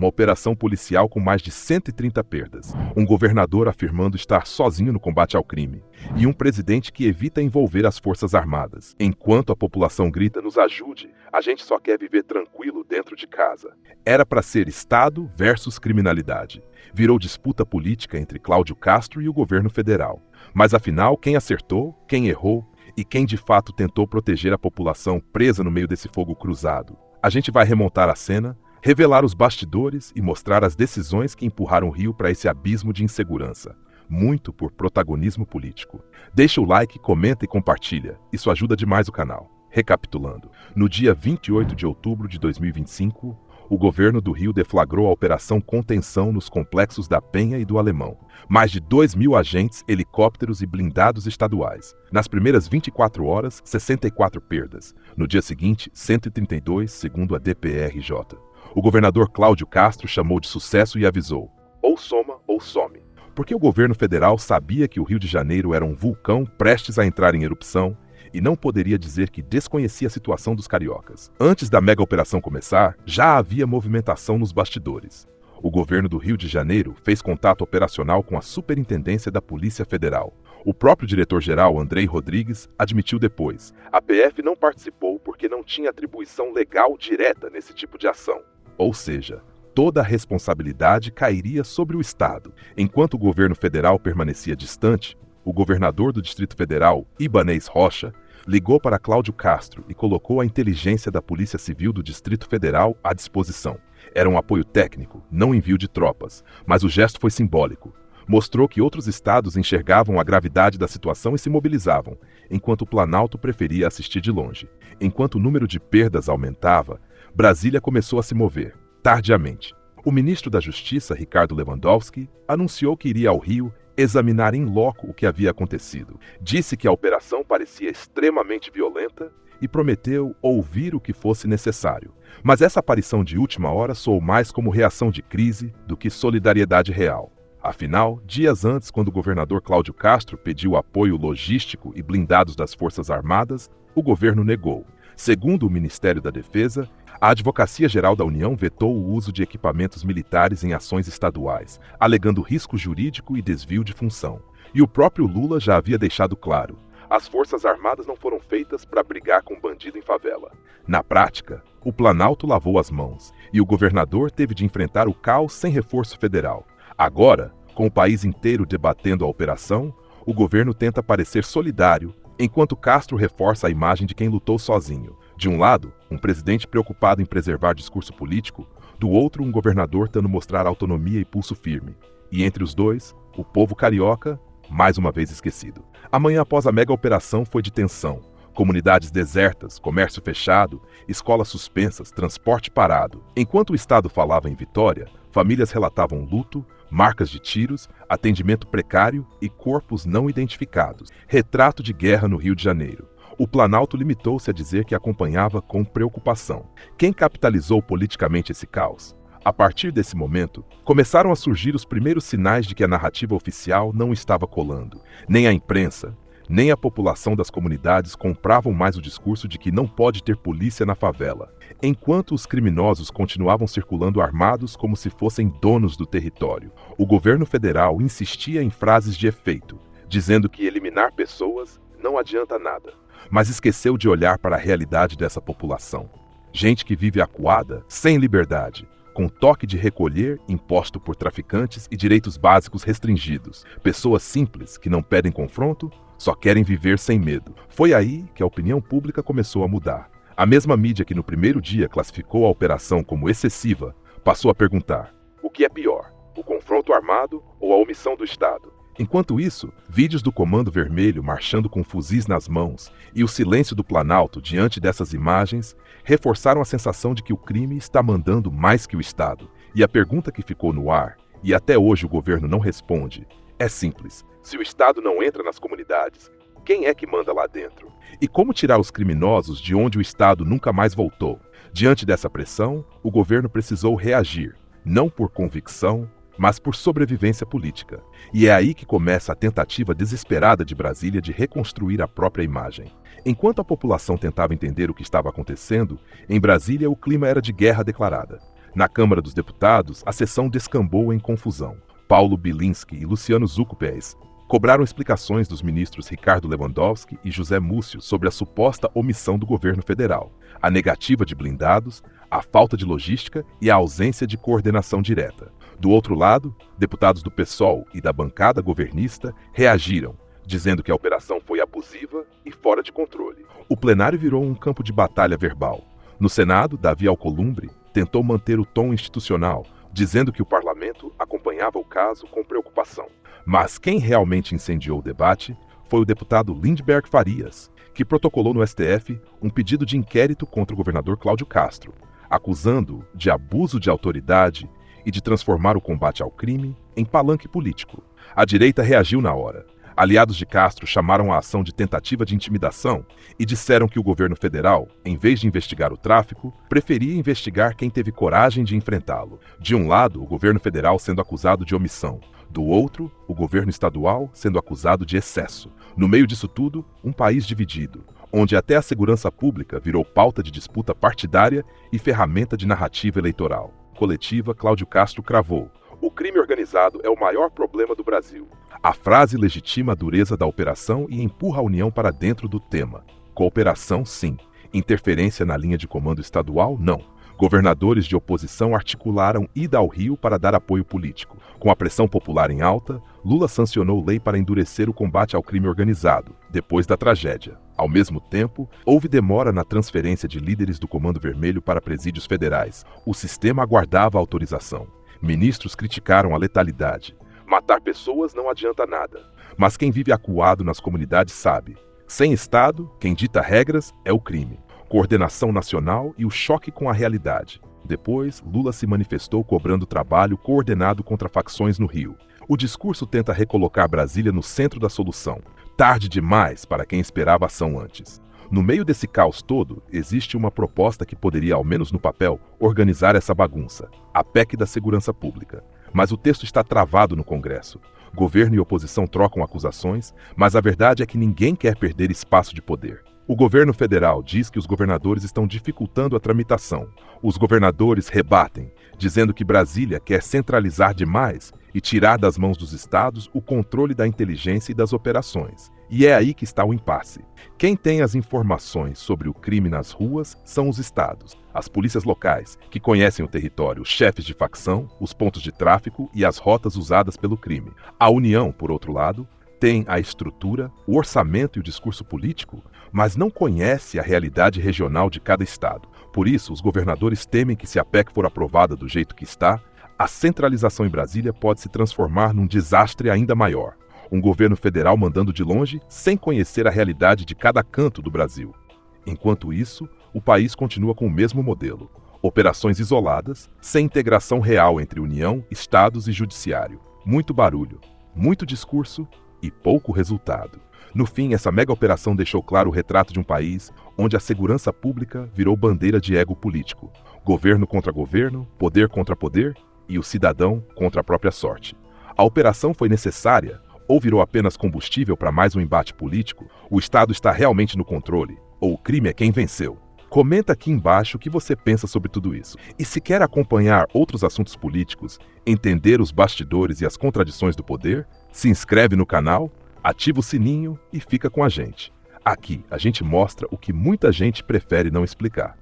uma operação policial com mais de 130 perdas, um governador afirmando estar sozinho no combate ao crime, e um presidente que evita envolver as Forças Armadas. Enquanto a população grita, nos ajude, a gente só quer viver tranquilo dentro de casa. Era para ser Estado versus criminalidade. Virou disputa política entre Cláudio Castro e o governo federal. Mas afinal, quem acertou, quem errou e quem de fato tentou proteger a população presa no meio desse fogo cruzado? A gente vai remontar a cena, revelar os bastidores e mostrar as decisões que empurraram o Rio para esse abismo de insegurança. Muito por protagonismo político. Deixa o like, comenta e compartilha. Isso ajuda demais o canal. Recapitulando, no dia 28 de outubro de 2025, o governo do Rio deflagrou a Operação Contenção nos complexos da Penha e do Alemão. Mais de 2.000 agentes, helicópteros e blindados estaduais. Nas primeiras 24 horas, 64 perdas. No dia seguinte, 132, segundo a DPRJ. O governador Cláudio Castro chamou de sucesso e avisou: ou soma ou some. Porque o governo federal sabia que o Rio de Janeiro era um vulcão prestes a entrar em erupção e não poderia dizer que desconhecia a situação dos cariocas. Antes da mega operação começar, já havia movimentação nos bastidores. O governo do Rio de Janeiro fez contato operacional com a Superintendência da Polícia Federal. O próprio diretor-geral, Andrei Rodrigues, admitiu depois: a PF não participou porque não tinha atribuição legal direta nesse tipo de ação. Ou seja, toda a responsabilidade cairia sobre o Estado. Enquanto o governo federal permanecia distante, o governador do Distrito Federal, Ibanez Rocha, ligou para Cláudio Castro e colocou a inteligência da Polícia Civil do Distrito Federal à disposição. Era um apoio técnico, não envio de tropas, mas o gesto foi simbólico. Mostrou que outros estados enxergavam a gravidade da situação e se mobilizavam, enquanto o Planalto preferia assistir de longe. Enquanto o número de perdas aumentava, Brasília começou a se mover, tardiamente. O ministro da Justiça, Ricardo Lewandowski, anunciou que iria ao Rio examinar em loco o que havia acontecido. Disse que a operação parecia extremamente violenta e prometeu ouvir o que fosse necessário. Mas essa aparição de última hora soou mais como reação de crise do que solidariedade real. Afinal, dias antes, quando o governador Cláudio Castro pediu apoio logístico e blindados das Forças Armadas, o governo negou. Segundo o Ministério da Defesa, a Advocacia Geral da União vetou o uso de equipamentos militares em ações estaduais, alegando risco jurídico e desvio de função. E o próprio Lula já havia deixado claro: as Forças Armadas não foram feitas para brigar com bandido em favela. Na prática, o Planalto lavou as mãos e o governador teve de enfrentar o caos sem reforço federal. Agora, com o país inteiro debatendo a operação, o governo tenta parecer solidário, enquanto Castro reforça a imagem de quem lutou sozinho. De um lado, um presidente preocupado em preservar discurso político, do outro, um governador tentando mostrar autonomia e pulso firme. E entre os dois, o povo carioca, mais uma vez esquecido. A manhã após a mega operação foi de tensão. Comunidades desertas, comércio fechado, escolas suspensas, transporte parado. Enquanto o Estado falava em vitória, famílias relatavam luto, marcas de tiros, atendimento precário e corpos não identificados. Retrato de guerra no Rio de Janeiro. O Planalto limitou-se a dizer que acompanhava com preocupação. Quem capitalizou politicamente esse caos? A partir desse momento, começaram a surgir os primeiros sinais de que a narrativa oficial não estava colando. Nem a imprensa, nem a população das comunidades compravam mais o discurso de que não pode ter polícia na favela, enquanto os criminosos continuavam circulando armados como se fossem donos do território. O governo federal insistia em frases de efeito, dizendo que eliminar pessoas não adianta nada, mas esqueceu de olhar para a realidade dessa população. Gente que vive acuada, sem liberdade, com toque de recolher imposto por traficantes e direitos básicos restringidos. Pessoas simples que não pedem confronto, só querem viver sem medo. Foi aí que a opinião pública começou a mudar. A mesma mídia que no primeiro dia classificou a operação como excessiva, passou a perguntar: o que é pior, o confronto armado ou a omissão do Estado? Enquanto isso, vídeos do Comando Vermelho marchando com fuzis nas mãos e o silêncio do Planalto diante dessas imagens reforçaram a sensação de que o crime está mandando mais que o Estado. E a pergunta que ficou no ar, e até hoje o governo não responde, é simples: se o Estado não entra nas comunidades, quem é que manda lá dentro? E como tirar os criminosos de onde o Estado nunca mais voltou? Diante dessa pressão, o governo precisou reagir, não por convicção, mas por sobrevivência política. E é aí que começa a tentativa desesperada de Brasília de reconstruir a própria imagem. Enquanto a população tentava entender o que estava acontecendo, em Brasília o clima era de guerra declarada. Na Câmara dos Deputados, a sessão descambou em confusão. Paulo Bilinski e Luciano Zucupés cobraram explicações dos ministros Ricardo Lewandowski e José Múcio sobre a suposta omissão do governo federal, a negativa de blindados, a falta de logística e a ausência de coordenação direta. Do outro lado, deputados do PSOL e da bancada governista reagiram, dizendo que a operação foi abusiva e fora de controle. O plenário virou um campo de batalha verbal. No Senado, Davi Alcolumbre tentou manter o tom institucional, dizendo que o parlamento acompanhava o caso com preocupação. Mas quem realmente incendiou o debate foi o deputado Lindbergh Farias, que protocolou no STF um pedido de inquérito contra o governador Cláudio Castro, acusando-o de abuso de autoridade e de transformar o combate ao crime em palanque político. A direita reagiu na hora. Aliados de Castro chamaram a ação de tentativa de intimidação e disseram que o governo federal, em vez de investigar o tráfico, preferia investigar quem teve coragem de enfrentá-lo. De um lado, o governo federal sendo acusado de omissão. Do outro, o governo estadual sendo acusado de excesso. No meio disso tudo, um país dividido, onde até a segurança pública virou pauta de disputa partidária e ferramenta de narrativa eleitoral. Coletiva, Cláudio Castro cravou: o crime organizado é o maior problema do Brasil. A frase legitima a dureza da operação e empurra a União para dentro do tema. Cooperação, sim. Interferência na linha de comando estadual, não. Governadores de oposição articularam ida ao Rio para dar apoio político. Com a pressão popular em alta, Lula sancionou lei para endurecer o combate ao crime organizado, depois da tragédia. Ao mesmo tempo, houve demora na transferência de líderes do Comando Vermelho para presídios federais. O sistema aguardava a autorização. Ministros criticaram a letalidade. Matar pessoas não adianta nada. Mas quem vive acuado nas comunidades sabe. Sem Estado, quem dita regras é o crime. Coordenação nacional e o choque com a realidade. Depois, Lula se manifestou cobrando trabalho coordenado contra facções no Rio. O discurso tenta recolocar Brasília no centro da solução. Tarde demais para quem esperava ação antes. No meio desse caos todo, existe uma proposta que poderia, ao menos no papel, organizar essa bagunça: a PEC da Segurança Pública. Mas o texto está travado no Congresso. Governo e oposição trocam acusações, mas a verdade é que ninguém quer perder espaço de poder. O governo federal diz que os governadores estão dificultando a tramitação. Os governadores rebatem, dizendo que Brasília quer centralizar demais e tirar das mãos dos estados o controle da inteligência e das operações. E é aí que está o impasse. Quem tem as informações sobre o crime nas ruas são os estados, as polícias locais, que conhecem o território, os chefes de facção, os pontos de tráfico e as rotas usadas pelo crime. A União, por outro lado, tem a estrutura, o orçamento e o discurso político, mas não conhece a realidade regional de cada estado. Por isso, os governadores temem que, se a PEC for aprovada do jeito que está, a centralização em Brasília pode se transformar num desastre ainda maior. Um governo federal mandando de longe, sem conhecer a realidade de cada canto do Brasil. Enquanto isso, o país continua com o mesmo modelo: operações isoladas, sem integração real entre União, estados e judiciário. Muito barulho, muito discurso e pouco resultado. No fim, essa mega operação deixou claro o retrato de um país onde a segurança pública virou bandeira de ego político. Governo contra governo, poder contra poder e o cidadão contra a própria sorte. A operação foi necessária ou virou apenas combustível para mais um embate político? O Estado está realmente no controle? Ou o crime é quem venceu? Comenta aqui embaixo o que você pensa sobre tudo isso. E se quer acompanhar outros assuntos políticos, entender os bastidores e as contradições do poder, se inscreve no canal, ativa o sininho e fica com a gente. Aqui a gente mostra o que muita gente prefere não explicar.